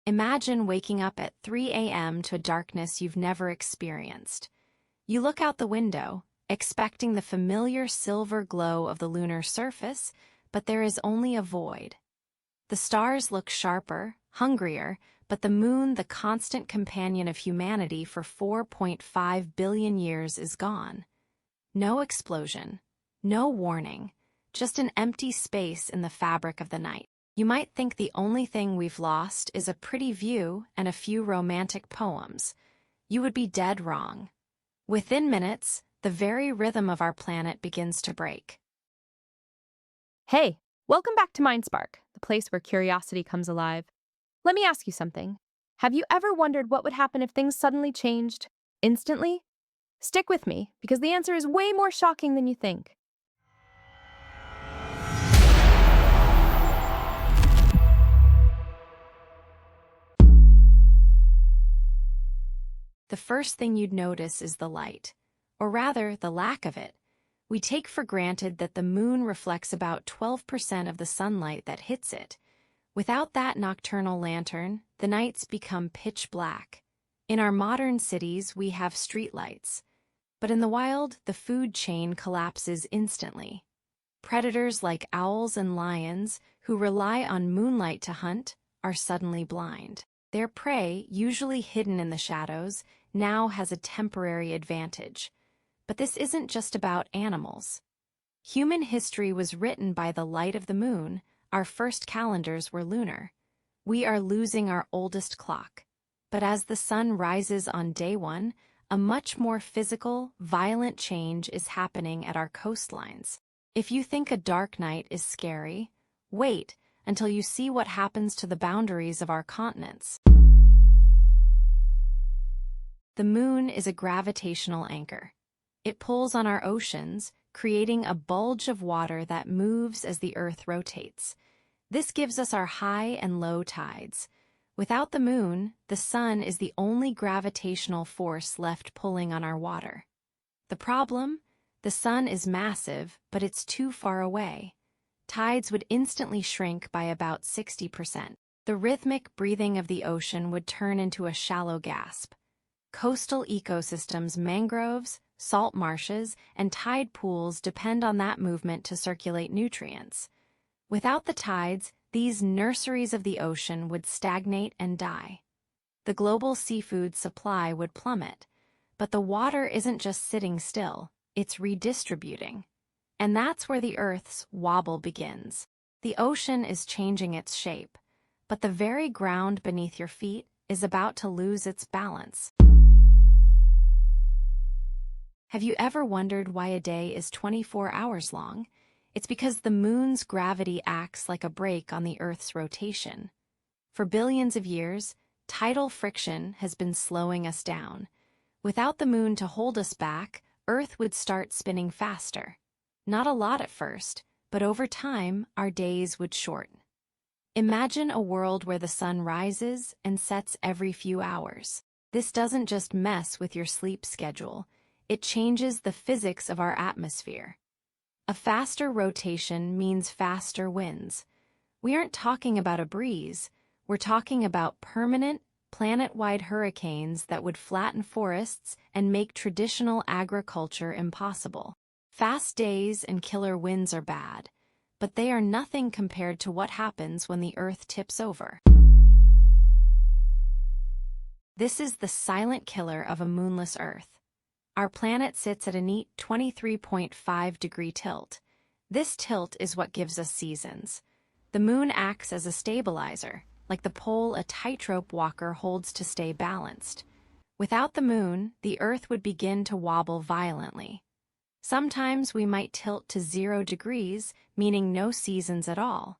Imagine waking up at 3 a.m. to a darkness you've never experienced. You look out the window, expecting the familiar silver glow of the lunar surface, but there is only a void. The stars look sharper, hungrier, but the moon, the constant companion of humanity for 4.5 billion years, is gone. No explosion, no warning, just an empty space in the fabric of the night. You might think the only thing we've lost is a pretty view and a few romantic poems. You would be dead wrong. Within minutes, the very rhythm of our planet begins to break. Hey, welcome back to MindSpark, the place where curiosity comes alive. Let me ask you something. Have you ever wondered what would happen if things suddenly changed instantly? Stick with me, because the answer is way more shocking than you think. The first thing you'd notice is the light, or rather, the lack of it. We take for granted that the moon reflects about 12% of the sunlight that hits it. Without that nocturnal lantern, the nights become pitch black. In our modern cities, we have streetlights. But in the wild, the food chain collapses instantly. Predators like owls and lions, who rely on moonlight to hunt, are suddenly blind. Their prey, usually hidden in the shadows, now has a temporary advantage. But this isn't just about animals. Human history was written by the light of the moon. Our first calendars were lunar. We are losing our oldest clock. But as the sun rises on day one, a much more physical, violent change is happening at our coastlines. If you think a dark night is scary, wait until you see what happens to the boundaries of our continents. The moon is a gravitational anchor. It pulls on our oceans, creating a bulge of water that moves as the Earth rotates. This gives us our high and low tides. Without the moon, the sun is the only gravitational force left pulling on our water. The problem? The sun is massive, but it's too far away. Tides would instantly shrink by about 60%. The rhythmic breathing of the ocean would turn into a shallow gasp. Coastal ecosystems, mangroves, salt marshes, and tide pools depend on that movement to circulate nutrients. Without the tides, these nurseries of the ocean would stagnate and die. The global seafood supply would plummet. But the water isn't just sitting still, it's redistributing. And that's where the Earth's wobble begins. The ocean is changing its shape, but the very ground beneath your feet is about to lose its balance. Have you ever wondered why a day is 24 hours long? It's because the moon's gravity acts like a brake on the Earth's rotation. For billions of years, tidal friction has been slowing us down. Without the moon to hold us back, Earth would start spinning faster. Not a lot at first, but over time, our days would shorten. Imagine a world where the sun rises and sets every few hours. This doesn't just mess with your sleep schedule, it changes the physics of our atmosphere. A faster rotation means faster winds. We aren't talking about a breeze, we're talking about permanent, planet-wide hurricanes that would flatten forests and make traditional agriculture impossible. Fast days and killer winds are bad, but they are nothing compared to what happens when the Earth tips over. This is the silent killer of a moonless Earth. Our planet sits at a neat 23.5-degree tilt. This tilt is what gives us seasons. The moon acts as a stabilizer, like the pole a tightrope walker holds to stay balanced. Without the moon, the Earth would begin to wobble violently. Sometimes we might tilt to 0 degrees, meaning no seasons at all.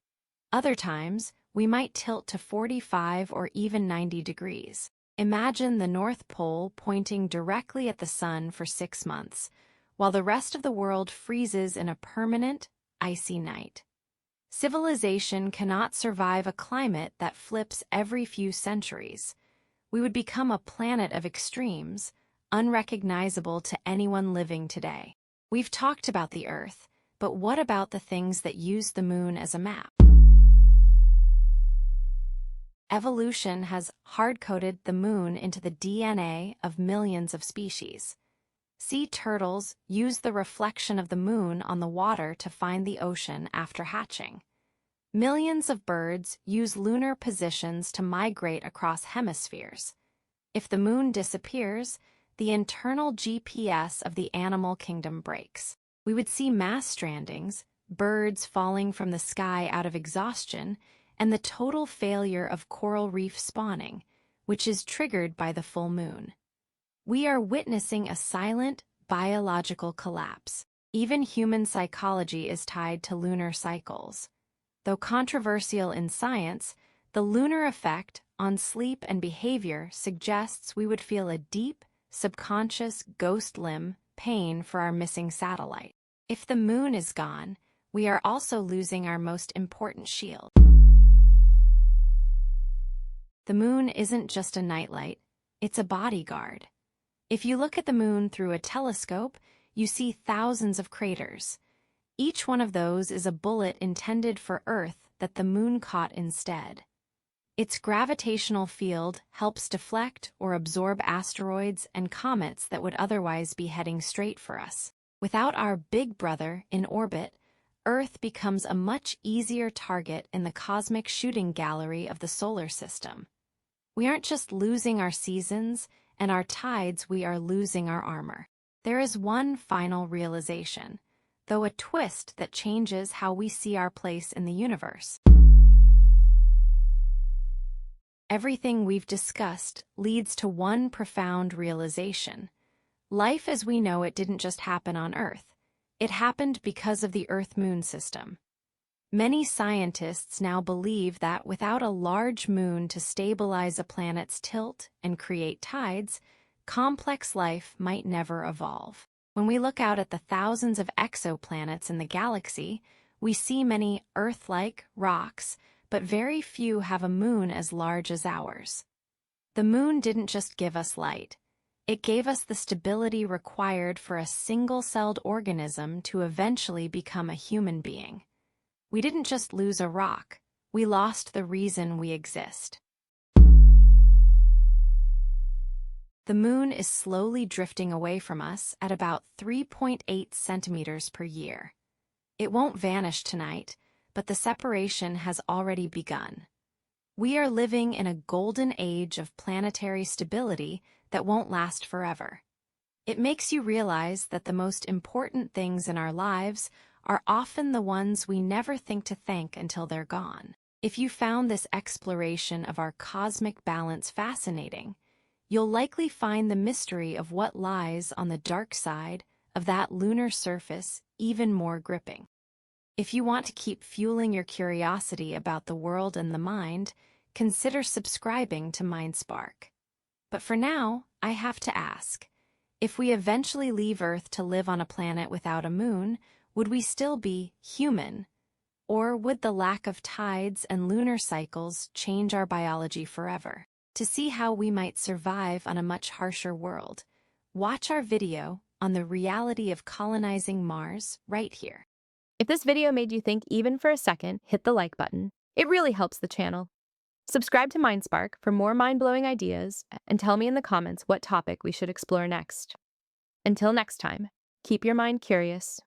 Other times, we might tilt to 45 or even 90 degrees. Imagine the North Pole pointing directly at the sun for 6 months, while the rest of the world freezes in a permanent, icy night. Civilization cannot survive a climate that flips every few centuries. We would become a planet of extremes, unrecognizable to anyone living today. We've talked about the Earth, but what about the things that use the moon as a map? evolution has hard-coded the moon into the DNA of millions of species. Sea turtles use the reflection of the moon on the water to find the ocean after hatching. Millions of birds use lunar positions to migrate across hemispheres. If the moon disappears, the internal GPS of the animal kingdom breaks. We would see mass strandings, birds falling from the sky out of exhaustion, and the total failure of coral reef spawning, which is triggered by the full moon. We are witnessing a silent, biological collapse. Even human psychology is tied to lunar cycles. Though controversial in science, the lunar effect on sleep and behavior suggests we would feel a deep, subconscious ghost limb pain for our missing satellite. If the moon is gone, we are also losing our most important shield. The moon isn't just a nightlight, it's a bodyguard. If you look at the moon through a telescope, you see thousands of craters. Each one of those is a bullet intended for Earth that the moon caught instead. Its gravitational field helps deflect or absorb asteroids and comets that would otherwise be heading straight for us. Without our big brother in orbit, Earth becomes a much easier target in the cosmic shooting gallery of the solar system. We aren't just losing our seasons and our tides, we are losing our armor. There is one final realization, though a twist that changes how we see our place in the universe. Everything we've discussed leads to one profound realization. Life as we know it didn't just happen on Earth. It happened because of the Earth-Moon system. Many scientists now believe that without a large moon to stabilize a planet's tilt and create tides, complex life might never evolve. When we look out at the thousands of exoplanets in the galaxy, we see many Earth-like rocks, but very few have a moon as large as ours. The moon didn't just give us light. It gave us the stability required for a single-celled organism to eventually become a human being. We didn't just lose a rock, we lost the reason we exist. The moon is slowly drifting away from us at about 3.8 centimeters per year. It won't vanish tonight, but the separation has already begun. We are living in a golden age of planetary stability that won't last forever. It makes you realize that the most important things in our lives are often the ones we never think to thank until they're gone. If you found this exploration of our cosmic balance fascinating, you'll likely find the mystery of what lies on the dark side of that lunar surface even more gripping. If you want to keep fueling your curiosity about the world and the mind, consider subscribing to MindSpark. But for now, I have to ask, if we eventually leave Earth to live on a planet without a moon, would we still be human? Or would the lack of tides and lunar cycles change our biology forever? To see how we might survive on a much harsher world, watch our video on the reality of colonizing Mars right here. If this video made you think even for a second, hit the like button. It really helps the channel. Subscribe to MindSpark for more mind-blowing ideas and tell me in the comments what topic we should explore next. Until next time, keep your mind curious,